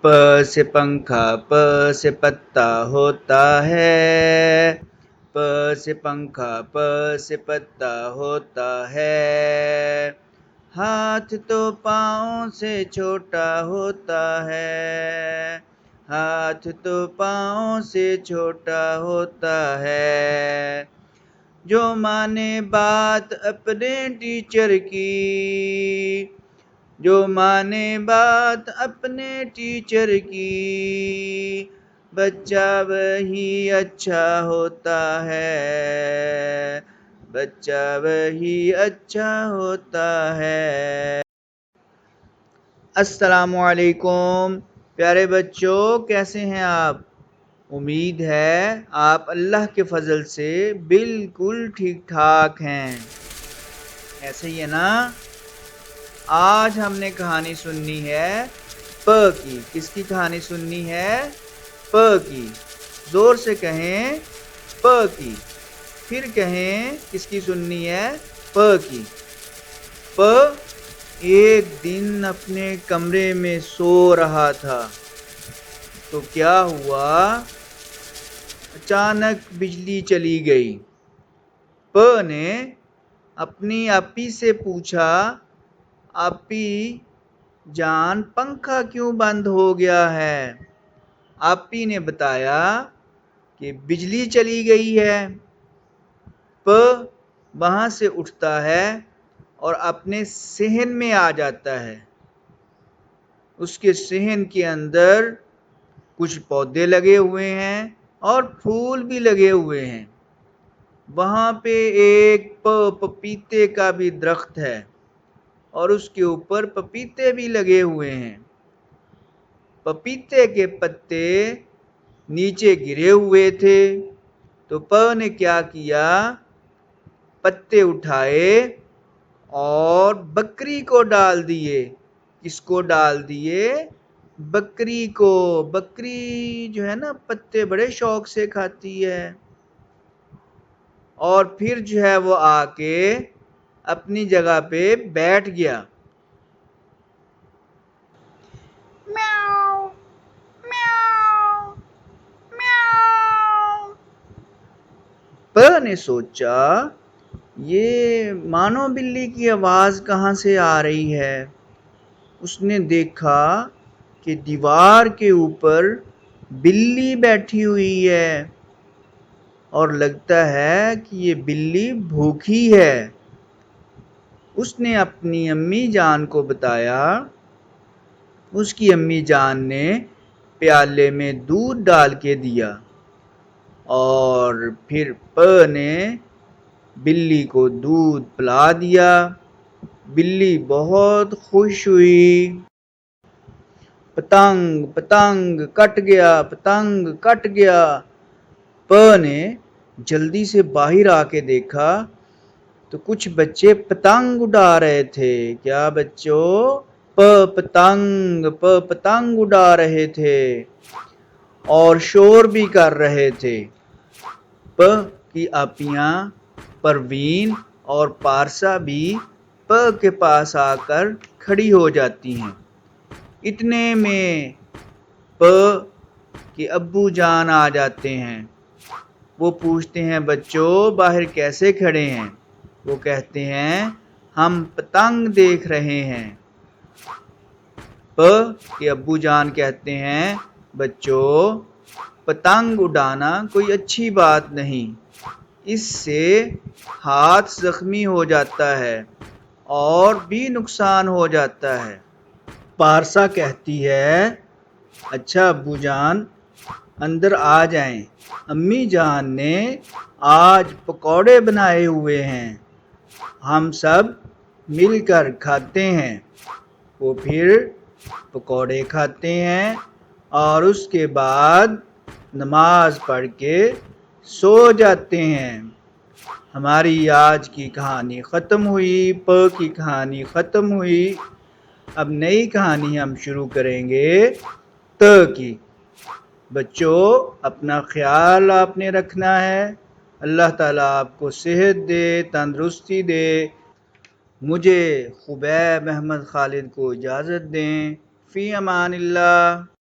प से पंखा प से पत्ता होता है, प से पंखा प से पत्ता होता है। हाथ तो पाँव से छोटा होता है, हाथ तो पाँव से छोटा होता है। जो माने बात अपने टीचर की, जो माने बात अपने टीचर की, बच्चा वही अच्छा होता है, बच्चा वही अच्छा होता है। अस्सलामु अलैकुम प्यारे बच्चों, कैसे हैं आप? उम्मीद है आप अल्लाह के फजल से बिल्कुल ठीक ठाक हैं। ऐसे ही है ना? आज हमने कहानी सुननी है प की। किसकी कहानी सुननी है? प की। जोर से कहें, प की। फिर कहें, किसकी सुननी है? प की। प एक दिन अपने कमरे में सो रहा था तो क्या हुआ, अचानक बिजली चली गई। प ने अपनी आपी से पूछा, आपी जान पंखा क्यों बंद हो गया है? आपी ने बताया कि बिजली चली गई है। प वहां से उठता है और अपने सहन में आ जाता है। उसके सहन के अंदर कुछ पौधे लगे हुए हैं और फूल भी लगे हुए हैं। वहां पे एक पपीते का भी दरख्त है और उसके ऊपर पपीते भी लगे हुए हैं। पपीते के पत्ते नीचे गिरे हुए थे तो प ने क्या किया, पत्ते उठाए और बकरी को डाल दिए। किसको डाल दिए? बकरी को। बकरी जो है ना, पत्ते बड़े शौक से खाती है। और फिर जो है वो आके अपनी जगह पे बैठ गया। म्याऊ, म्याऊ, म्याऊ। प ने सोचा, ये मानो बिल्ली की आवाज कहाँ से आ रही है। उसने देखा कि दीवार के ऊपर बिल्ली बैठी हुई है और लगता है कि ये बिल्ली भूखी है। उसने अपनी अम्मी जान को बताया। उसकी अम्मी जान ने प्याले में दूध डाल के दिया और फिर प ने बिल्ली को दूध पिला दिया। बिल्ली बहुत खुश हुई। पतंग पतंग कट गया, पतंग कट गया। प ने जल्दी से बाहर आके देखा तो कुछ बच्चे पतंग उड़ा रहे थे। क्या बच्चों? पतंग उड़ा रहे थे और शोर भी कर रहे थे। प की आपियां परवीन और पारसा भी प के पास आकर खड़ी हो जाती हैं। इतने में प के अब्बू जान आ जाते हैं। वो पूछते हैं, बच्चों बाहर कैसे खड़े हैं? वो कहते हैं, हम पतंग देख रहे हैं। प के अब्बू जान कहते हैं, बच्चों पतंग उड़ाना कोई अच्छी बात नहीं, इससे हाथ जख्मी हो जाता है और भी नुकसान हो जाता है। पारसा कहती है, अच्छा अब्बू जान अंदर आ जाएं, अम्मी जान ने आज पकौड़े बनाए हुए हैं, हम सब मिलकर खाते हैं। वो फिर पकौड़े खाते हैं और उसके बाद नमाज पढ़ के सो जाते हैं। हमारी आज की कहानी ख़त्म हुई। प की कहानी ख़त्म हुई। अब नई कहानी हम शुरू करेंगे त की। बच्चों अपना ख्याल आपने रखना है। अल्लाह ताला आपको सेहत दे, तंदुरुस्ती दे। मुझे खुबैब अहमद खालिद को इजाज़त दें। फ़ी अमानिल्लाह।